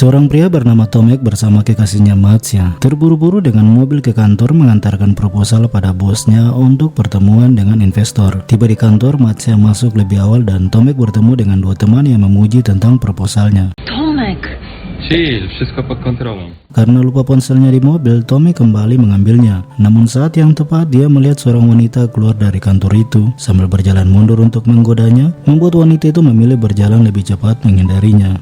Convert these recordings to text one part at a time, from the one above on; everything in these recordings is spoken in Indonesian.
Seorang pria bernama Tomek bersama kekasihnya Matsya terburu-buru dengan mobil ke kantor mengantarkan proposal pada bosnya untuk pertemuan dengan investor. Tiba di kantor, Matsya masuk lebih awal dan Tomek bertemu dengan dua teman yang memuji tentang proposalnya. Tomek! Chill, wszystko pod kontrolą. Karena lupa ponselnya di mobil, Tomek kembali mengambilnya. Namun saat yang tepat dia melihat seorang wanita keluar dari kantor itu sambil berjalan mundur untuk menggodanya, membuat wanita itu memilih berjalan lebih cepat menghindarinya.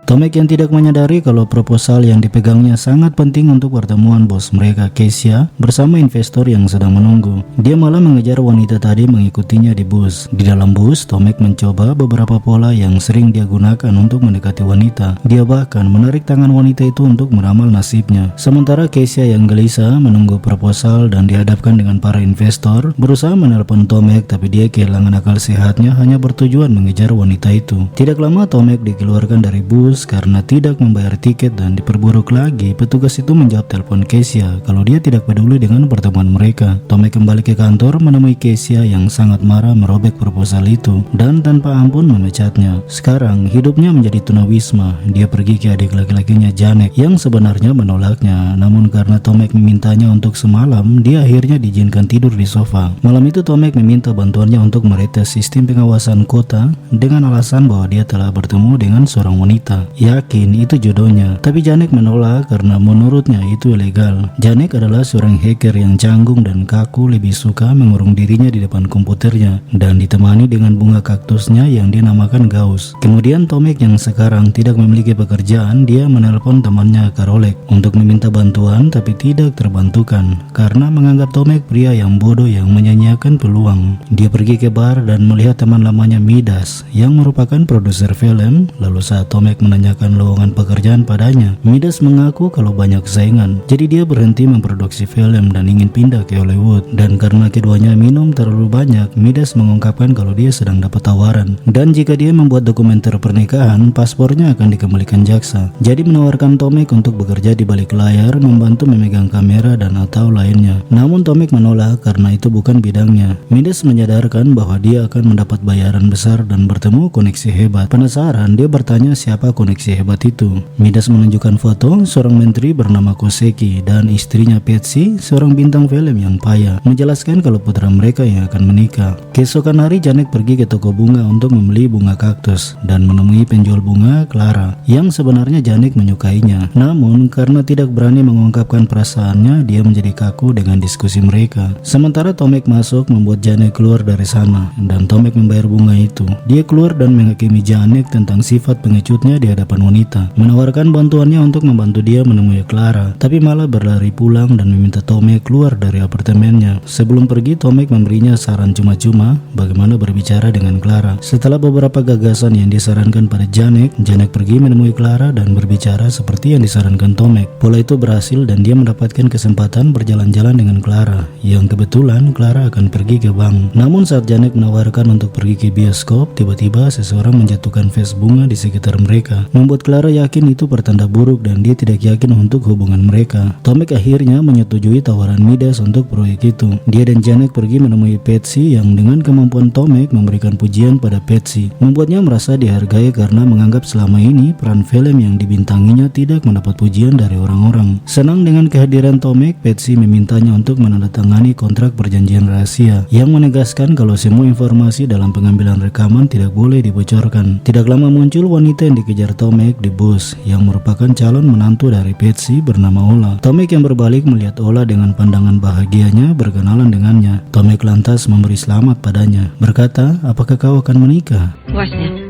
Tomek yang tidak menyadari kalau proposal yang dipegangnya sangat penting untuk pertemuan bos mereka, Keisha, bersama investor yang sedang menunggu. Dia malah mengejar wanita tadi mengikutinya di bus. Di dalam bus, Tomek mencoba beberapa pola yang sering dia gunakan untuk mendekati wanita. Dia bahkan menarik tangan wanita itu untuk meramal nasibnya. Sementara Keisha yang gelisah menunggu proposal dan dihadapkan dengan para investor, berusaha menelpon Tomek tapi dia kehilangan akal sehatnya hanya bertujuan mengejar wanita itu. Tidak lama Tomek dikeluarkan dari bus karena tidak membayar tiket dan diperburuk lagi. Petugas itu menjawab telepon Keisha kalau dia tidak peduli dengan pertemuan mereka. Tomek kembali ke kantor menemui Keisha yang sangat marah merobek proposal itu dan tanpa ampun memecatnya. Sekarang hidupnya menjadi tunawisma. Dia pergi ke adik laki-lakinya Janek yang sebenarnya menolaknya, namun karena Tomek memintanya untuk semalam, dia akhirnya diizinkan tidur di sofa. Malam itu Tomek meminta bantuannya untuk meretes sistem pengawasan kota dengan alasan bahwa dia telah bertemu dengan seorang wanita. Yakin itu jodohnya, tapi Janek menolak karena menurutnya itu ilegal. Janek adalah seorang hacker yang canggung dan kaku, lebih suka mengurung dirinya di depan komputernya dan ditemani dengan bunga kaktusnya yang dinamakan Gauss. Kemudian Tomek yang sekarang tidak memiliki pekerjaan, dia menelpon temannya Karolek untuk meminta bantuan tapi tidak terbantukan karena menganggap Tomek pria yang bodoh yang menyanyiakan peluang. Dia pergi ke bar dan melihat teman lamanya Midas yang merupakan produser film. Lalu saat Tomek menanyakan lowongan pekerjaan padanya, Midas mengaku kalau banyak saingan, jadi dia berhenti memproduksi film dan ingin pindah ke Hollywood. Dan karena keduanya minum terlalu banyak, Midas mengungkapkan kalau dia sedang dapat tawaran dan jika dia membuat dokumenter pernikahan, paspornya akan dikembalikan jaksa. Jadi menawarkan Tomek untuk bekerja di balik layar, membantu memegang kamera dan atau lainnya. Namun Tomek menolak karena itu bukan bidangnya. Midas menyadarkan bahwa dia akan mendapat bayaran besar dan bertemu koneksi hebat. Penasaran, dia bertanya siapa koneksi hebat itu. Midas menunjukkan foto seorang menteri bernama Koseki dan istrinya Patsy, seorang bintang film yang payah, menjelaskan kalau putra mereka yang akan menikah. Keesokan hari Janek pergi ke toko bunga untuk membeli bunga kaktus dan menemui penjual bunga Clara yang sebenarnya Janek menyukainya. Namun karena tidak berani mengungkapkan perasaannya, dia menjadi kaku dengan diskusi mereka. Sementara Tomek masuk membuat Janek keluar dari sana dan Tomek membayar bunga itu. Dia keluar dan menghakimi Janek tentang sifat pengecutnya di hadapan wanita, menawarkan bantuannya untuk membantu dia menemui Clara, tapi malah berlari pulang dan meminta Tomek keluar dari apartemennya. Sebelum pergi, Tomek memberinya saran cuma-cuma bagaimana berbicara dengan Clara. Setelah beberapa gagasan yang disarankan pada Janek, Janek pergi menemui Clara dan berbicara seperti yang disarankan Tomek. Pola itu berhasil dan dia mendapatkan kesempatan berjalan-jalan dengan Clara, yang kebetulan Clara akan pergi ke bank. Namun saat Janek menawarkan untuk pergi ke bioskop, tiba-tiba seseorang menjatuhkan vas bunga di sekitar mereka, membuat Clara yakin itu pertanda buruk dan dia tidak yakin untuk hubungan mereka. Tomek akhirnya menyetujui tawaran Midas untuk proyek itu. Dia dan Janek pergi menemui Patsy yang dengan kemampuan Tomek memberikan pujian pada Patsy, membuatnya merasa dihargai karena menganggap selama ini peran film yang dibintanginya tidak mendapat pujian dari orang-orang. Senang dengan kehadiran Tomek, Patsy memintanya untuk menandatangani kontrak perjanjian rahasia yang menegaskan kalau semua informasi dalam pengambilan rekaman tidak boleh dibocorkan. Tidak lama muncul wanita yang dikejar Tomek di bus yang merupakan calon menantu dari Patsy bernama Ola. Tomek yang berbalik melihat Ola dengan pandangan bahagianya berkenalan dengannya. Tomek lantas memberi selamat padanya, berkata, "Apakah kau akan menikah?" Właśnie.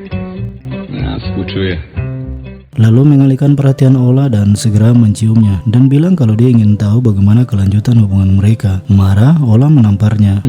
Współczuję. Lalu mengalihkan perhatian Ola dan segera menciumnya dan bilang kalau dia ingin tahu bagaimana kelanjutan hubungan mereka. Marah, Ola menamparnya.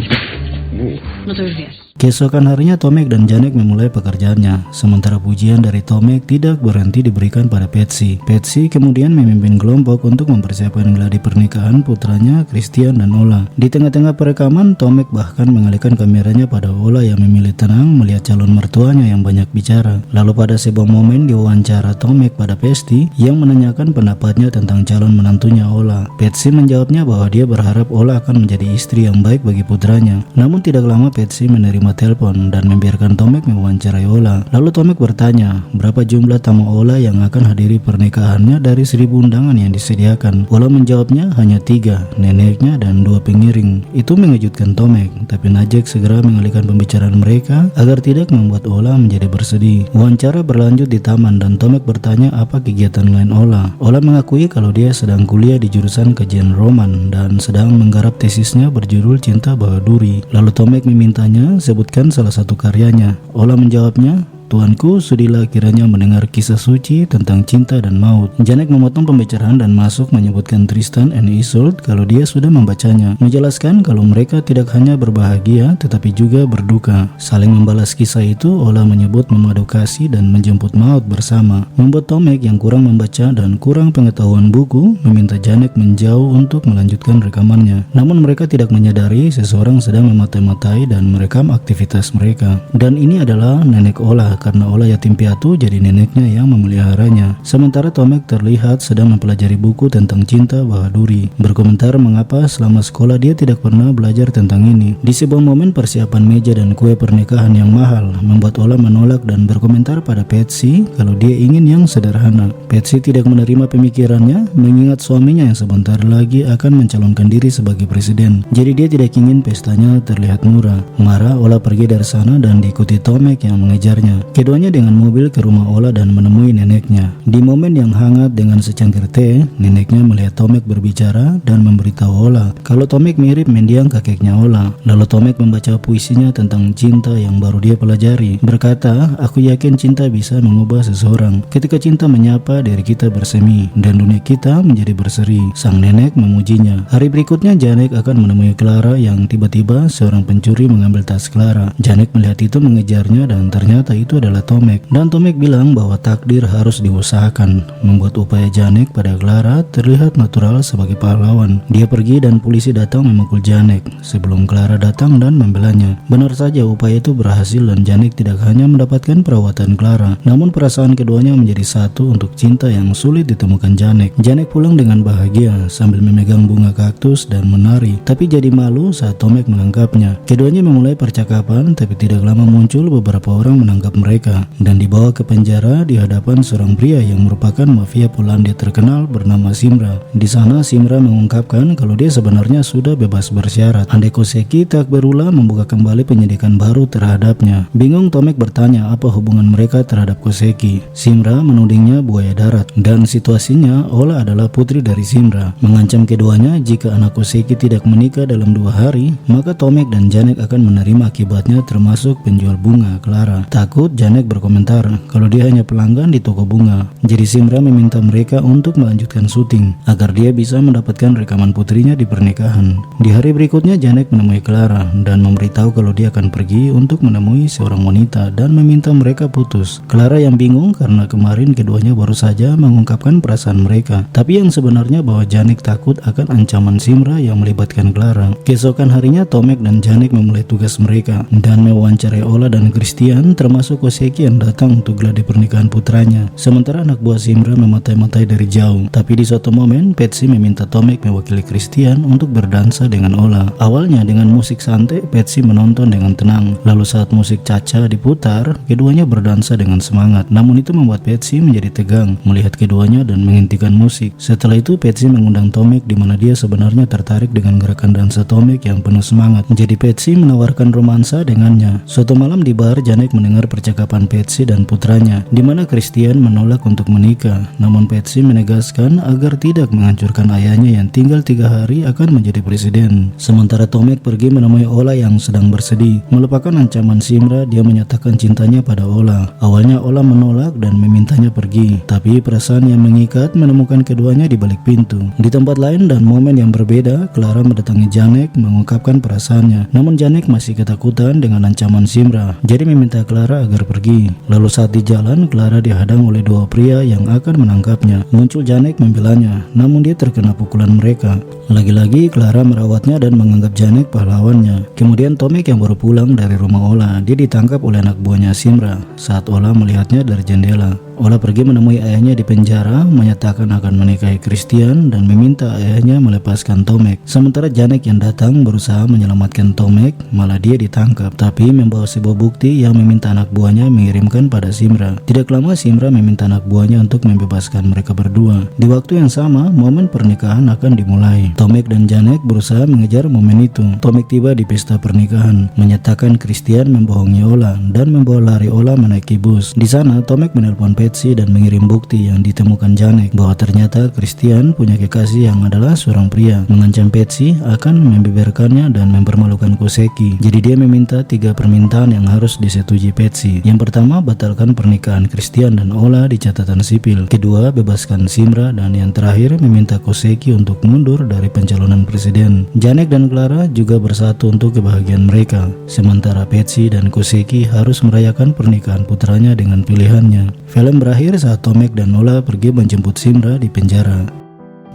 No to już wiesz. Keesokan harinya Tomek dan Janek memulai pekerjaannya, sementara pujian dari Tomek tidak berhenti diberikan pada Patsy. Patsy kemudian memimpin kelompok untuk mempersiapkan gladi pernikahan putranya Christian dan Ola. Di tengah-tengah perekaman, Tomek bahkan mengalihkan kameranya pada Ola yang memilih tenang melihat calon mertuanya yang banyak bicara. Lalu pada sebuah momen diwawancara Tomek pada Patsy yang menanyakan pendapatnya tentang calon menantunya Ola, Patsy menjawabnya bahwa dia berharap Ola akan menjadi istri yang baik bagi putranya. Namun tidak lama Patsy menerima menerima telepon dan membiarkan Tomek mewawancarai Ola. Lalu Tomek bertanya berapa jumlah tamu Ola yang akan hadiri pernikahannya dari 1000 undangan yang disediakan. Ola menjawabnya hanya 3, neneknya dan 2 pengiring. Itu mengejutkan Tomek, tapi Najek segera mengalihkan pembicaraan mereka agar tidak membuat Ola menjadi bersedih. Wawancara berlanjut di taman dan Tomek bertanya apa kegiatan lain Ola. Ola mengakui kalau dia sedang kuliah di jurusan kajian roman dan sedang menggarap tesisnya berjudul Cinta Bahaduri. Lalu Tomek memintanya sebutkan salah satu karyanya. Ola menjawabnya, "Tuanku, sudilah kiranya mendengar kisah suci tentang cinta dan maut." Janek memotong pembicaraan dan masuk menyebutkan Tristan and Isolde kalau dia sudah membacanya, menjelaskan kalau mereka tidak hanya berbahagia tetapi juga berduka. Saling membalas kisah itu, Ola menyebut memadu kasih dan menjemput maut bersama, membuat Tomek yang kurang membaca dan kurang pengetahuan buku meminta Janek menjauh untuk melanjutkan rekamannya. Namun mereka tidak menyadari seseorang sedang memata-matai dan merekam aktivitas mereka. Dan ini adalah nenek Ola, karena Ola yatim piatu jadi neneknya yang memeliharanya. Sementara Tomek terlihat sedang mempelajari buku tentang Cinta Bahaduri, berkomentar mengapa selama sekolah dia tidak pernah belajar tentang ini. Di sebuah momen persiapan meja dan kue pernikahan yang mahal membuat Ola menolak dan berkomentar pada Patsy kalau dia ingin yang sederhana. Patsy tidak menerima pemikirannya mengingat suaminya yang sebentar lagi akan mencalonkan diri sebagai presiden. Jadi dia tidak ingin pestanya terlihat murah. Marah, Ola pergi dari sana dan diikuti Tomek yang mengejarnya. Keduanya dengan mobil ke rumah Ola dan menemui neneknya. Di momen yang hangat dengan secangkir teh, neneknya melihat Tomek berbicara dan memberitahu Ola kalau Tomek mirip mendiang kakeknya Ola. Lalu Tomek membaca puisinya tentang cinta yang baru dia pelajari. Berkata, "Aku yakin cinta bisa mengubah seseorang. Ketika cinta menyapa, diri kita bersemi dan dunia kita menjadi berseri." Sang nenek memujinya. Hari berikutnya Janek akan menemui Clara yang tiba-tiba seorang pencuri mengambil tas Clara. Janek melihat itu mengejarnya dan ternyata itu adalah Tomek, dan Tomek bilang bahwa takdir harus diusahakan, membuat upaya Janek pada Clara terlihat natural sebagai pahlawan. Dia pergi dan polisi datang memukul Janek sebelum Clara datang dan membelanya. Benar saja upaya itu berhasil dan Janek tidak hanya mendapatkan perawatan Clara, namun perasaan keduanya menjadi satu untuk cinta yang sulit ditemukan Janek. Janek pulang dengan bahagia sambil memegang bunga kaktus dan menari, tapi jadi malu saat Tomek menangkapnya. Keduanya memulai percakapan, tapi tidak lama muncul beberapa orang menangkap mereka dan dibawa ke penjara di hadapan seorang pria yang merupakan mafia Polandia terkenal bernama Simra. Di sana Simra mengungkapkan kalau dia sebenarnya sudah bebas bersyarat. Andai Koseki tak berulang membuka kembali penyidikan baru terhadapnya. Bingung, Tomek bertanya apa hubungan mereka terhadap Koseki. Simra menudingnya buaya darat dan situasinya Ola adalah putri dari Simra, mengancam keduanya jika anak Koseki tidak menikah dalam 2 hari maka Tomek dan Janek akan menerima akibatnya termasuk penjual bunga Clara. Takut, Janek berkomentar kalau dia hanya pelanggan di toko bunga. Jadi Simra meminta mereka untuk melanjutkan syuting agar dia bisa mendapatkan rekaman putrinya di pernikahan. Di hari berikutnya Janek menemui Clara dan memberitahu kalau dia akan pergi untuk menemui seorang wanita dan meminta mereka putus. Clara yang bingung karena kemarin keduanya baru saja mengungkapkan perasaan mereka, tapi yang sebenarnya bahwa Janek takut akan ancaman Simra yang melibatkan Clara. Keesokan harinya Tomek dan Janek memulai tugas mereka dan mewawancarai Ola dan Christian termasuk Koseki yang datang untuk gladi pernikahan putranya. Sementara anak buah Simra mematai-matai dari jauh. Tapi di suatu momen Patsy meminta Tomek mewakili Christian untuk berdansa dengan Ola. Awalnya dengan musik santai, Patsy menonton dengan tenang. Lalu saat musik Cha-cha diputar, keduanya berdansa dengan semangat. Namun itu membuat Patsy menjadi tegang melihat keduanya dan menghentikan musik. Setelah itu Patsy mengundang Tomek di mana dia sebenarnya tertarik dengan gerakan dansa Tomek yang penuh semangat. Jadi Patsy menawarkan romansa dengannya. Suatu malam di bar, Janek mendengar percakapan Patsy dan putranya, di mana Christian menolak untuk menikah. Namun Patsy menegaskan agar tidak menghancurkan ayahnya yang tinggal 3 hari akan menjadi presiden. Sementara Tomek pergi menemui Ola yang sedang bersedih. Melupakan ancaman Simra, dia menyatakan cintanya pada Ola. Awalnya Ola menolak dan memintanya pergi, tapi perasaan yang mengikat menemukan keduanya di balik pintu. Di tempat lain dan momen yang berbeda, Clara mendatangi Janek mengungkapkan perasaannya. Namun Janek masih ketakutan dengan ancaman Simra, jadi meminta Clara agar pergi. Lalu saat di jalan, Clara dihadang oleh 2 pria yang akan menangkapnya. Muncul Janek membelanya, namun dia terkena pukulan mereka. Lagi-lagi Clara merawatnya dan menganggap Janek pahlawannya. Kemudian Tomek yang baru pulang dari rumah Ola, dia ditangkap oleh anak buahnya Simra saat Ola melihatnya dari jendela. Ola pergi menemui ayahnya di penjara, menyatakan akan menikahi Christian dan meminta ayahnya melepaskan Tomek. Sementara Janek yang datang berusaha menyelamatkan Tomek, malah dia ditangkap, tapi membawa sebuah bukti yang meminta anak buahnya mengirimkan pada Simra. Tidak lama Simra meminta anak buahnya untuk membebaskan mereka berdua. Di waktu yang sama, momen pernikahan akan dimulai. Tomek dan Janek berusaha mengejar momen itu. Tomek tiba di pesta pernikahan, menyatakan Christian membohongi Ola dan membawa lari Ola menaiki bus. Di sana, Tomek menelpon Patsy dan mengirim bukti yang ditemukan Janek bahwa ternyata Christian punya kekasih yang adalah seorang pria, mengancam Patsy akan membeberkannya dan mempermalukan Koseki. Jadi dia meminta 3 permintaan yang harus disetujui Patsy. Yang pertama, batalkan pernikahan Christian dan Ola di catatan sipil. Kedua, bebaskan Simra, dan yang terakhir meminta Koseki untuk mundur dari pencalonan presiden. Janek dan Clara juga bersatu untuk kebahagiaan mereka, sementara Patsy dan Koseki harus merayakan pernikahan putranya dengan pilihannya. Film berakhir saat Tomek dan Ola pergi menjemput Simra di penjara.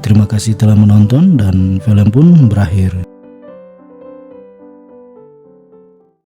Terima kasih telah menonton dan film pun berakhir.